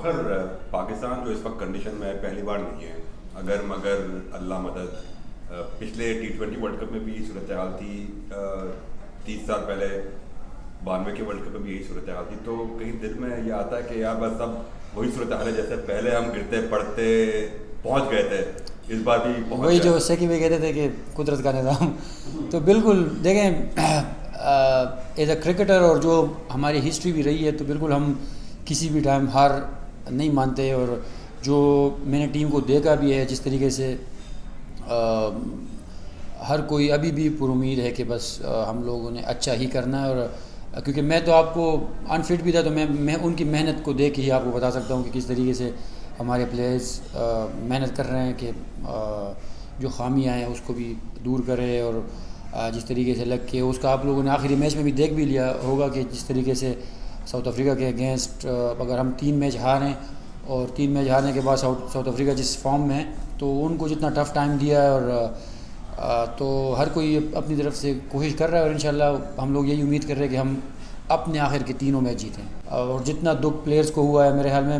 فخر پاکستان جو اس وقت کنڈیشن میں پہلی بار نہیں ہے، اگر مگر اللہ مدد، پچھلے T20 ورلڈ کپ میں بھی یہی صورتحال تھی، 30 سال پہلے 92 کے ورلڈ کپ میں بھی یہی صورتحال تھی، تو کہیں دل میں یہ آتا ہے کہ یار بس اب وہی صورتحال ہے جیسے پہلے ہم گرتے پڑتے پہنچ گئے تھے، اس بار بھی پہنچ وہی جو سیکی میں کہتے تھے کہ قدرت کا نظام. تو بالکل دیکھیں ایز اے کرکٹر اور جو ہماری ہسٹری بھی رہی ہے تو بالکل ہم کسی بھی ٹائم ہار نہیں مانتے، اور جو میں نے ٹیم کو دیکھا بھی ہے جس طریقے سے ہر کوئی ابھی بھی پر امید ہے کہ بس ہم لوگوں نے اچھا ہی کرنا ہے. اور کیونکہ میں تو آپ کو انفٹ بھی تھا تو میں ان کی محنت کو دیکھ کے ہی آپ کو بتا سکتا ہوں کہ کس طریقے سے ہمارے پلیئرز محنت کر رہے ہیں کہ جو خامیاں ہیں اس کو بھی دور کرے، اور جس طریقے سے لگ کے اس کا آپ لوگوں نے آخری میچ میں بھی دیکھ بھی لیا ہوگا کہ جس طریقے سے ساؤتھ افریقہ کے اگینسٹ اگر ہم 3 میچ ہاریں اور 3 میچ ہارنے کے بعد ساؤتھ افریقہ جس فارم میں ہے تو ان کو جتنا ٹف ٹائم دیا ہے، اور تو ہر کوئی اپنی طرف سے کوشش کر رہا ہے، اور انشاءاللہ ہم لوگ یہی امید کر رہے ہیں کہ ہم اپنے آخر کے تینوں میچ جیتیں. اور جتنا دکھ پلیئرز کو ہوا ہے میرے خیال میں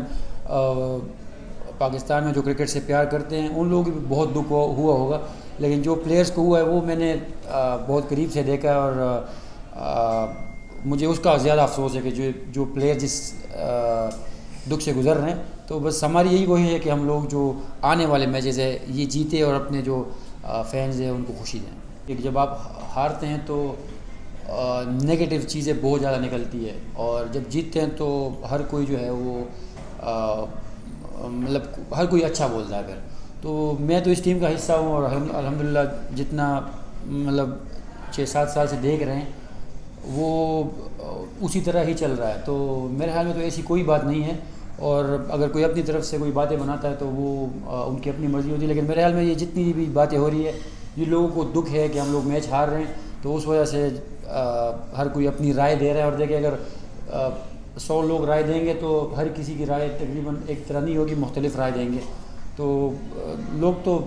پاکستان میں جو کرکٹ سے پیار کرتے ہیں ان لوگوں کو بھی بہت دکھ ہوا ہوگا، لیکن جو پلیئرز کو ہوا ہے وہ میں نے بہت قریب سے دیکھا ہے، اور مجھے اس کا زیادہ افسوس ہے کہ جو پلیئر جس دکھ سے گزر رہے ہیں. تو بس ہماری یہی کوشش ہے کہ ہم لوگ جو آنے والے میچز ہے یہ جیتے اور اپنے جو فینز ہیں ان کو خوشی دیں. کہ جب آپ ہارتے ہیں تو نگیٹو چیزیں بہت زیادہ نکلتی ہے، اور جب جیتتے ہیں تو ہر کوئی جو ہے وہ مطلب ہر کوئی اچھا بولتا ہے پھر. تو میں تو اس ٹیم کا حصہ ہوں، اور الحمدللہ جتنا مطلب 6-7 سال سے دیکھ رہے ہیں وہ اسی طرح ہی چل رہا ہے. تو میرے خیال میں تو ایسی کوئی بات نہیں ہے، اور اگر کوئی اپنی طرف سے کوئی باتیں بناتا ہے تو وہ ان کی اپنی مرضی ہوتی ہے. لیکن میرے خیال میں یہ جتنی بھی باتیں ہو رہی ہے یہ لوگوں کو دکھ ہے کہ ہم لوگ میچ ہار رہے ہیں، تو اس وجہ سے ہر کوئی اپنی رائے دے رہا ہے. اور دیکھیں اگر 100 لوگ رائے دیں گے تو ہر کسی کی رائے تقریباً ایک طرح نہیں ہوگی، مختلف رائے دیں گے. تو لوگ تو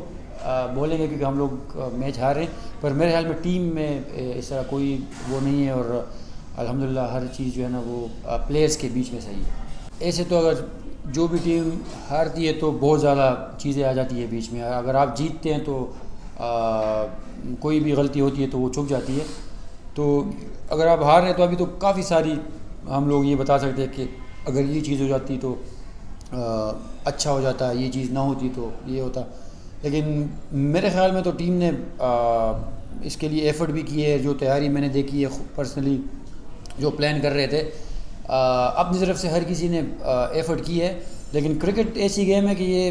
بولیں گے کیونکہ ہم لوگ میچ ہار رہے ہیں، پر میرے خیال میں ٹیم میں اس طرح کوئی وہ نہیں ہے، اور الحمدللہ ہر چیز جو ہے نا وہ پلیئرز کے بیچ میں صحیح ہے. ایسے تو اگر جو بھی ٹیم ہارتی ہے تو بہت زیادہ چیزیں آ جاتی ہے بیچ میں، اگر آپ جیتتے ہیں تو کوئی بھی غلطی ہوتی ہے تو وہ چھپ جاتی ہے. تو اگر آپ ہار رہے ہیں تو ابھی تو کافی ساری ہم لوگ یہ بتا سکتے ہیں کہ اگر یہ چیز ہو جاتی تو اچھا ہو جاتا، یہ چیز نہ ہوتی تو یہ ہوتا. لیکن میرے خیال میں تو ٹیم نے اس کے لیے ایفرٹ بھی کی ہے، جو تیاری میں نے دیکھی ہے پرسنلی جو پلان کر رہے تھے اپنی طرف سے ہر کسی نے ایفرٹ کی ہے. لیکن کرکٹ ایسی گیم ہے کہ یہ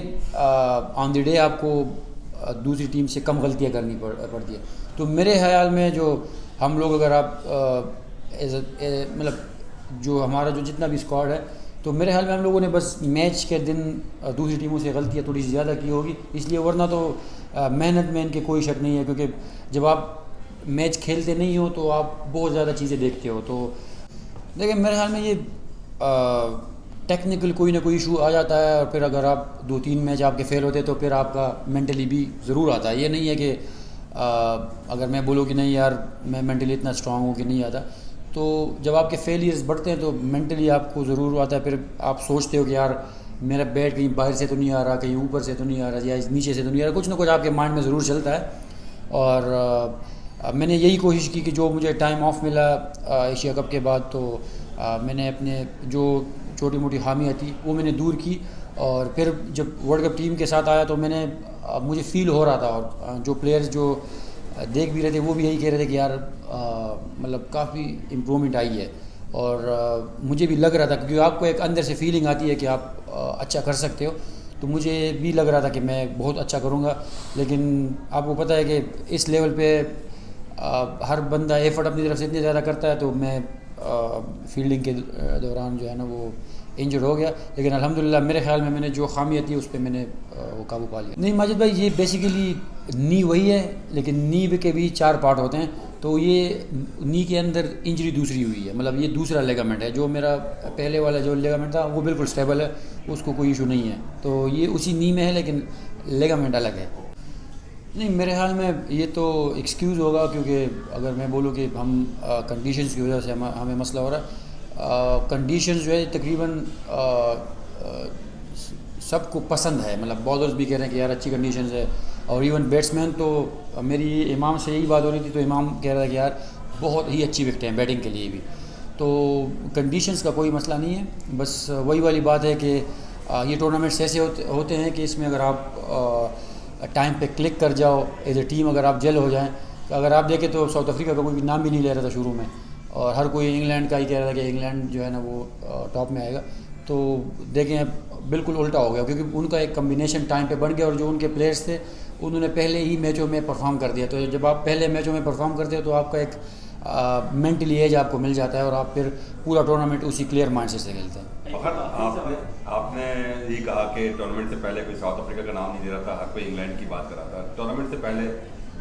آن دی ڈے آپ کو دوسری ٹیم سے کم غلطیاں کرنی پڑتی ہے. تو میرے خیال میں جو ہم لوگ اگر آپ مطلب جو ہمارا جو جتنا بھی اسکواڈ ہے تو میرے خیال میں ہم لوگوں نے بس میچ کے دن دوسری ٹیموں سے غلطیاں تھوڑی سی زیادہ کی ہوگی اس لیے، ورنہ تو محنت میں ان کے کوئی شک نہیں ہے. کیونکہ جب آپ میچ کھیلتے نہیں ہو تو آپ بہت زیادہ چیزیں دیکھتے ہو. تو دیکھیں میرے خیال میں یہ ٹیکنیکل کوئی نہ کوئی ایشو آ جاتا ہے، اور پھر اگر آپ 2-3 میچ آپ کے فیل ہوتے تو پھر آپ کا مینٹلی بھی ضرور آتا ہے. یہ نہیں ہے کہ اگر میں بولوں کہ نہیں یار میں مینٹلی اتنا اسٹرانگ ہوں کہ نہیں آتا، تو جب آپ کے فیلیئرز بڑھتے ہیں تو مینٹلی آپ کو ضرور آتا ہے. پھر آپ سوچتے ہو کہ یار میرا بیٹ کہیں باہر سے تو نہیں آ رہا، کہیں اوپر سے تو نہیں آ رہا، یا نیچے سے تو نہیں آ رہا، کچھ نہ کچھ آپ کے مائنڈ میں ضرور چلتا ہے. اور میں نے یہی کوشش کی کہ جو مجھے ٹائم آف ملا ایشیا کپ کے بعد تو میں نے اپنے جو چھوٹی موٹی خامیاں تھی وہ میں نے دور کی. اور پھر جب ورلڈ کپ ٹیم کے ساتھ آیا تو مجھے فیل ہو رہا تھا، اور جو پلیئرز جو دیکھ بھی رہے تھے وہ بھی یہی کہہ رہے تھے کہ یار مطلب کافی امپرومنٹ آئی ہے. اور مجھے بھی لگ رہا تھا کیونکہ آپ کو ایک اندر سے فیلنگ آتی ہے کہ آپ اچھا کر سکتے ہو، تو مجھے بھی لگ رہا تھا کہ میں بہت اچھا کروں گا. لیکن آپ کو پتہ ہے کہ اس لیول پہ ہر بندہ ایفرٹ اپنی طرف سے اتنی زیادہ کرتا ہے، تو میں فیلڈنگ کے دوران جو ہے نا وہ انجرڈ ہو گیا. لیکن الحمدللہ میرے خیال میں نے جو خامیاں تھی اس پہ میں نے وہ قابو پا لیا. نہیں ماجد بھائی، یہ بیسیکلی نی وہی ہے، لیکن نی کے بھی 4 پارٹ ہوتے ہیں. تو یہ نی کے اندر انجری دوسری ہوئی ہے، مطلب یہ دوسرا لیگامنٹ ہے. جو میرا پہلے والا جو لیگامنٹ تھا وہ بالکل اسٹیبل ہے، اس کو کوئی ایشو نہیں ہے. تو یہ اسی نی میں ہے لیکن لیگامنٹ الگ ہے. نہیں میرے خیال میں یہ تو ایکسکیوز ہوگا، کیونکہ اگر میں بولوں کہ ہم کنڈیشنز کی وجہ سے ہمیں مسئلہ ہو رہا ہے، کنڈیشنز جو ہے تقریباً سب کو پسند ہے، مطلب بالرز بھی کہہ رہے ہیں کہ یار اچھی کنڈیشنز ہے، اور ایون بیٹسمین تو میری امام سے یہی بات ہو رہی تھی تو امام کہہ رہا ہے کہ یار بہت ہی اچھی وکٹیں ہیں بیٹنگ کے لیے بھی. تو کنڈیشنز کا کوئی مسئلہ نہیں ہے، بس وہی والی بات ہے کہ یہ ٹورنامنٹس ایسے ہوتے ہیں کہ اس میں اگر آپ ٹائم پہ کلک کر جاؤ ایز اے ٹیم، اگر آپ جل ہو جائیں. اگر آپ دیکھیں تو ساؤتھ افریقہ کا کوئی نام بھی نہیں لے رہا تھا شروع میں، اور ہر کوئی انگلینڈ کا ہی کہہ رہا تھا کہ انگلینڈ جو ہے نا وہ ٹاپ میں آئے گا. تو دیکھیں بالکل الٹا ہو گیا، کیونکہ ان کا ایک کمبینیشن ٹائم پہ بن گیا، اور جو ان کے پلیئرس تھے انہوں نے پہلے ہی میچوں میں پرفارم کر دیا. تو جب آپ پہلے میچوں میں پرفارم کرتے ہو تو آپ کا ایک مینٹلی ایج آپ کو مل جاتا ہے، اور آپ پھر پورا ٹورنامنٹ اسی کلیئر مائنڈ سے کھیلتے ہیں. آپ نے یہ کہا کہ ٹورنامنٹ سے پہلے کوئی ساؤتھ افریقہ کا نام نہیں دے رہا تھا، ہر کوئی انگلینڈ کی بات کر رہا تھا. ٹورنامنٹ سے پہلے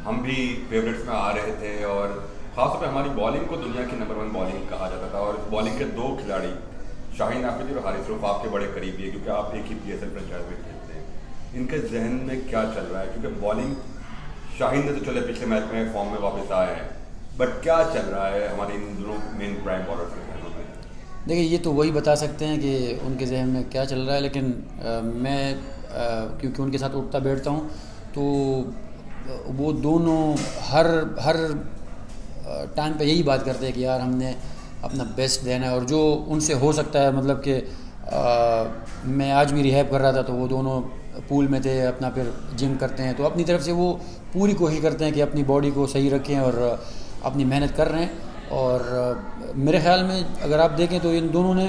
ہم بھی فیوریٹس میں آ رہے تھے، اور خاص طور پہ ہماری بالنگ کو دنیا کی نمبر 1 بالنگ کہا جاتا تھا. اور اس بالنگ کے 2 کھلاڑی شاہین آفریدی اور حارث رؤف آپ کے بڑے قریبی ہیں، کیونکہ آپ ایک ہی PSL فرنچائز میں کھیلتے ہیں. ان کے ذہن میں کیا چل رہا ہے؟ کیونکہ بالنگ شاہین نے تو چلے پچھلے میچ میں فارم میں واپس آئے ہیں، بٹ کیا چل رہا ہے ہمارے ان دونوں مین پرائم بالرز کے ذہنوں میں؟ دیکھیں یہ تو وہی بتا سکتے ہیں کہ ان کے ذہن میں کیا چل رہا ہے، لیکن میں کیونکہ ان کے ساتھ اٹھتا بیٹھتا ہوں تو وہ دونوں ہر ٹائم پہ یہی بات کرتے ہیں کہ یار ہم نے اپنا بیسٹ دینا ہے، اور جو ان سے ہو سکتا ہے. مطلب کہ میں آج بھی ریہیب کر رہا تھا تو وہ دونوں پول میں تھے، اپنا پھر جم کرتے ہیں، تو اپنی طرف سے وہ پوری کوشش کرتے ہیں کہ اپنی باڈی کو صحیح رکھیں اور اپنی محنت کر رہے ہیں. اور میرے خیال میں اگر آپ دیکھیں تو ان دونوں نے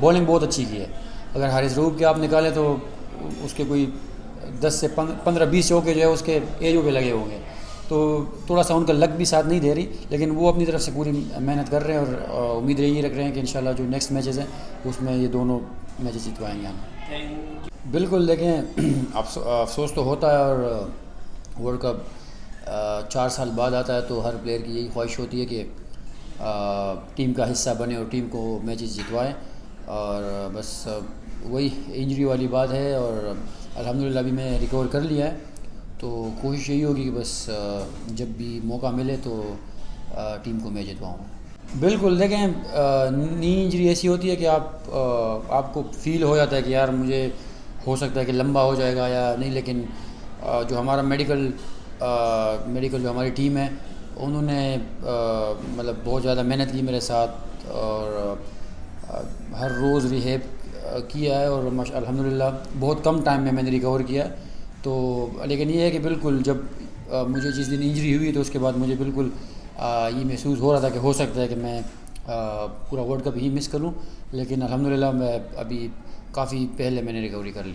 بالنگ بہت اچھی کی ہے. اگر حارث رؤف کے آپ نکالیں تو اس کے کوئی 10 سے 15-20 چوکے جو ہے اس کے ایجوں پہ لگے ہوں گے. تو تھوڑا سا ان کا لک بھی ساتھ نہیں دے رہی، لیکن وہ اپنی طرف سے پوری محنت کر رہے ہیں، اور امید یہی رکھ رہے ہیں کہ انشاءاللہ جو نیکسٹ میچز ہیں اس میں یہ دونوں میچز جتوائیں گے ہم. بالکل دیکھیں افسوس تو ہوتا ہے، اور ورلڈ کپ 4 سال بعد آتا ہے تو ہر پلیئر کی یہی خواہش ہوتی ہے کہ ٹیم کا حصہ بنے اور ٹیم کو میچز جتوائے. اور بس وہی انجری والی بات ہے، اور الحمدللہ ابھی میں ریکور کر لیا ہے. تو کوشش یہی ہوگی کہ بس جب بھی موقع ملے تو ٹیم کو میں جتواؤں. بالکل دیکھیں نی انجری ایسی ہوتی ہے کہ آپ کو فیل ہو جاتا ہے کہ یار مجھے ہو سکتا ہے کہ لمبا ہو جائے گا یا نہیں، لیکن جو ہمارا میڈیکل جو ہماری ٹیم ہے انہوں نے مطلب بہت زیادہ محنت کی میرے ساتھ، اور ہر روز ریہیب کیا ہے، اور الحمدللہ بہت کم ٹائم میں نے ریکور کیا. تو لیکن یہ ہے کہ بالکل جب مجھے جس دن انجری ہوئی تو اس کے بعد مجھے بالکل یہ محسوس ہو رہا تھا کہ ہو سکتا ہے کہ میں پورا ورلڈ کپ ہی مس کروں، لیکن الحمدللہ میں ابھی کافی پہلے میں نے ریکوری کر لی.